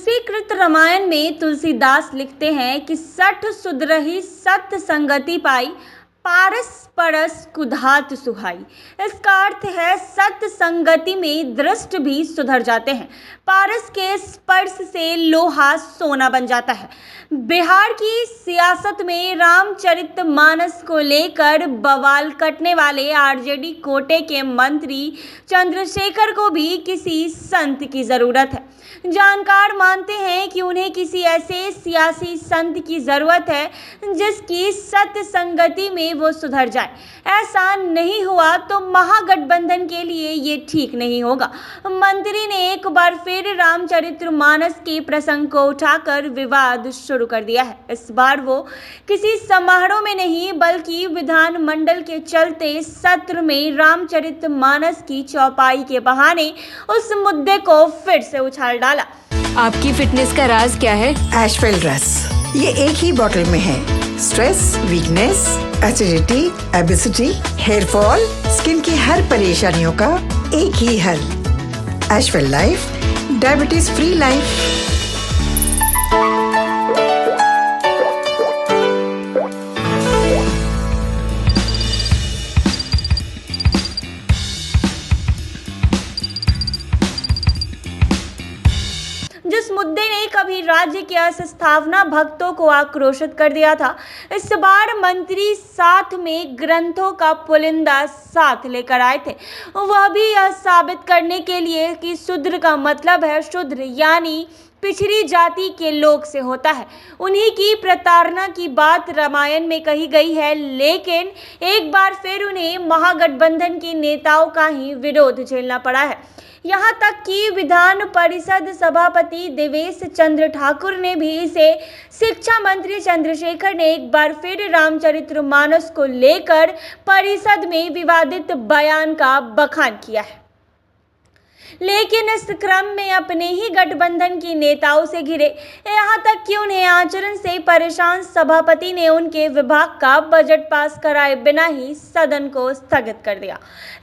तुलसीकृत रामायण में तुलसीदास लिखते हैं कि सठ सुधरहि सत संगति पाई, पारस परस कुधात सुहाई। इसका अर्थ है सत संगति में दृष्ट भी सुधर जाते हैं, पारस के स्पर्श से लोहा सोना बन जाता है। बिहार की सियासत में रामचरितमानस को लेकर बवाल कटने वाले आरजेडी कोटे के मंत्री चंद्रशेखर को भी किसी संत की जरूरत है। जानकार मानते हैं कि उन्हें किसी ऐसे सियासी संत की जरूरत है जिसकी सत्य संगति में वो सुधर जाए। ऐसा नहीं हुआ तो महागठबंधन के लिए ये ठीक नहीं होगा। मंत्री ने एक बार फिर रामचरितमानस के प्रसंग को उठाकर विवाद शुरू कर दिया है। इस बार वो किसी समारोह में नहीं बल्कि विधानमंडल के चलते सत्र में रामचरितमानस की चौपाई के बहाने उस मुद्दे को फिर से उछाल डाला। आपकी फिटनेस का राज क्या है? एशवेल रस, ये एक ही बोतल में है। Stress, weakness, acidity, obesity, hair fall, skin की हर परेशानियों का एक ही हल। Ashwell life, diabetes free life. जिस मुद्दे ने कभी राज्य की अस्थापना भक्तों को आक्रोशित कर दिया था, इस बार मंत्री साथ में ग्रंथों का पुलिंदा साथ लेकर आए थे। वह भी यह साबित करने के लिए कि शूद्र का मतलब है शूद्र यानी पिछड़ी जाति के लोग से होता है। उन्हीं की प्रताड़ना की बात रामायण में कही गई है, लेकिन एक बार फिर उन्हें महागठबंधन के नेताओं का ही विरोध झेलना पड़ा है। यहाँ तक कि विधान परिषद सभापति देवेश चंद्र ठाकुर ने भी इसे शिक्षा मंत्री चंद्रशेखर ने एक बार फिर रामचरितमानस को लेकर परिषद में विवादित बयान का बखान किया है। लेकिन इस क्रम में अपने ही गठबंधन के नेताओं से घिरे, यहाँ तक कि उन्हें आचरण से परेशान सभापति ने उनके विभाग का बजट पास कराए बिना ही सदन को स्थगित कर दिया।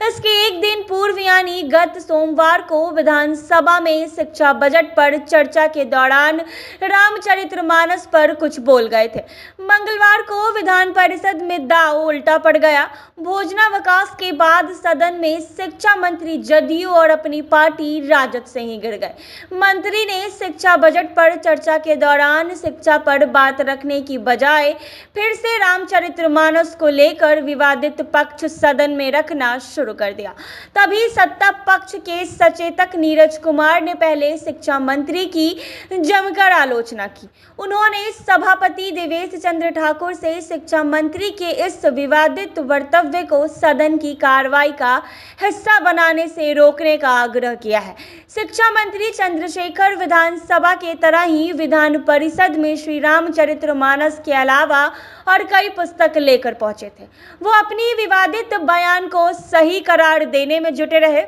इसके एक दिन पूर्व यानी गत सोमवार को विधानसभा में शिक्षा बजट पर चर्चा के दौरान रामचरितमानस पर कुछ बोल गए थे। मंगलवार को विधान परिषद में दांव उल्टा पड़ गया। भोजनावकाश के बाद सदन में शिक्षा मंत्री जदयू और अपनी पार्टी राजद से ही गिर गए। मंत्री ने शिक्षा बजट पर चर्चा के दौरान शिक्षा पर बात रखने की बजाय फिर से रामचरितमानस को लेकर विवादित पक्ष सदन में रखना शुरू कर दिया। तभी सत्ता पक्ष के सचेतक नीरज कुमार ने पहले शिक्षा मंत्री की जमकर आलोचना की। उन्होंने सभापति देवेश चंद्र ठाकुर से शिक्षा मंत्री के इस विवादित वक्तव्य को सदन की कार्रवाई का हिस्सा बनाने से रोकने का आग्रह किया है। शिक्षा मंत्री चंद्रशेखर विधानसभा के तरह ही विधान परिषद में श्री रामचरितमानस के अलावा और कई पुस्तक लेकर पहुंचे थे। वो अपनी विवादित बयान को सही करार देने में जुटे रहे,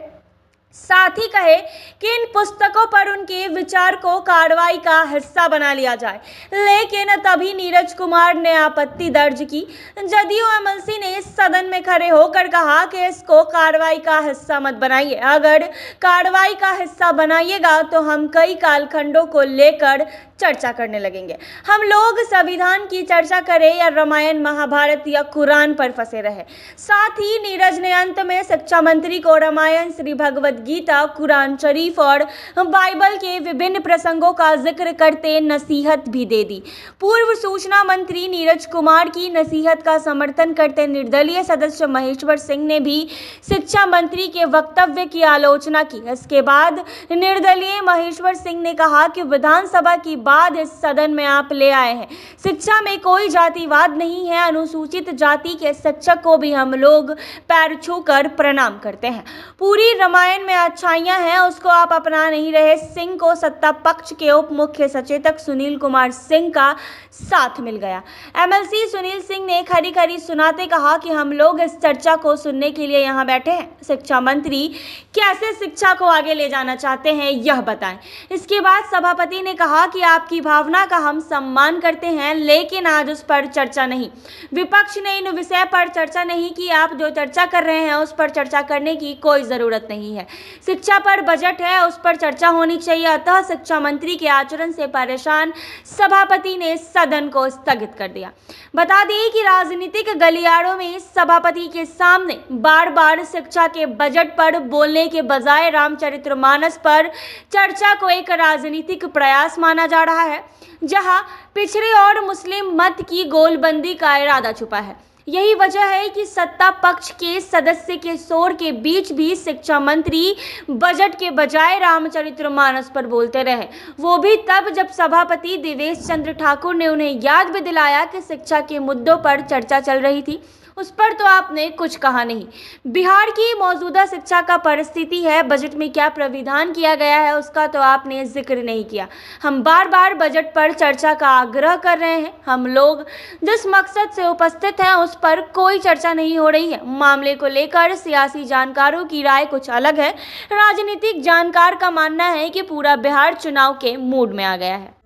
साथ ही कहे कि इन पुस्तकों पर उनके विचार को कार्रवाई का हिस्सा बना लिया जाए। लेकिन तभी नीरज कुमार ने आपत्ति दर्ज की। जदयू एमएलसी ने सदन में खड़े होकर कहा कि इसको कार्रवाई का हिस्सा मत बनाइए। अगर कार्रवाई का हिस्सा बनाइएगा तो हम कई कालखंडों को लेकर चर्चा करने लगेंगे। हम लोग संविधान की चर्चा करें या रामायण महाभारत या कुरान पर फंसे रहे। साथ ही नीरज ने अंत में शिक्षा मंत्री को रामायण, श्री भगवद गीता, कुरान शरीफ और बाइबल के विभिन्न प्रसंगों का जिक्र करते नसीहत भी दे दी। पूर्व सूचना मंत्री नीरज कुमार की नसीहत का समर्थन करते निर्दलीय सदस्य महेश्वर सिंह ने भी शिक्षा मंत्री के वक्तव्य की आलोचना की। इसके बाद निर्दलीय महेश्वर सिंह ने कहा कि विधानसभा की बाद इस सदन में आप ले आए हैं, शिक्षा में कोई जातिवाद नहीं है। अनुसूचित जाति के शिक्षक को भी हम लोग पैर छूकर प्रणाम करते हैं। पूरी रामायण में अच्छाइयां हैं, उसको आप अपना नहीं रहे। सिंह को सत्ता पक्ष के उप मुख्य सचेतक सुनील कुमार सिंह का साथ मिल गया। एमएलसी सुनील सिंह ने खरी खरी सुनाते कहा कि हम लोग इस चर्चा को सुनने के लिए यहाँ बैठे हैं। शिक्षा मंत्री कैसे शिक्षा को आगे ले जाना चाहते हैं यह बताएं। इसके बाद सभापति ने कहा कि आप आपकी भावना का हम सम्मान करते हैं, लेकिन आज उस पर चर्चा नहीं। विपक्ष ने इन विषय पर चर्चा नहीं की। आप जो चर्चा कर रहे हैं उस पर चर्चा करने की कोई जरूरत नहीं है। शिक्षा पर बजट है, उस पर चर्चा होनी चाहिए। अतः शिक्षा मंत्री के आचरण से परेशान सभापति ने सदन को स्थगित कर दिया। बता दें कि राजनीतिक गलियारों में सभापति के सामने बार बार शिक्षा के बजट पर बोलने के बजाय रामचरितमानस पर चर्चा को एक राजनीतिक प्रयास माना जा रहा है, जहां पिछड़े और मुस्लिम मत की गोलबंदी का इरादा छुपा है। यही वजह है कि सत्ता पक्ष के सदस्य के शोर के बीच भी शिक्षा मंत्री बजट के बजाय रामचरितमानस पर बोलते रहे, वो भी तब जब सभापति देवेश चंद्र ठाकुर ने उन्हें याद भी दिलाया कि शिक्षा के मुद्दों पर चर्चा चल रही थी। उस पर तो आपने कुछ कहा नहीं। बिहार की मौजूदा शिक्षा का परिस्थिति है, बजट में क्या प्राविधान किया गया है उसका तो आपने जिक्र नहीं किया। हम बार बार बजट पर चर्चा का आग्रह कर रहे हैं। हम लोग जिस मकसद से उपस्थित हैं उस पर कोई चर्चा नहीं हो रही है। मामले को लेकर सियासी जानकारों की राय कुछ अलग है। राजनीतिक जानकार का मानना है कि पूरा बिहार चुनाव के मूड में आ गया है।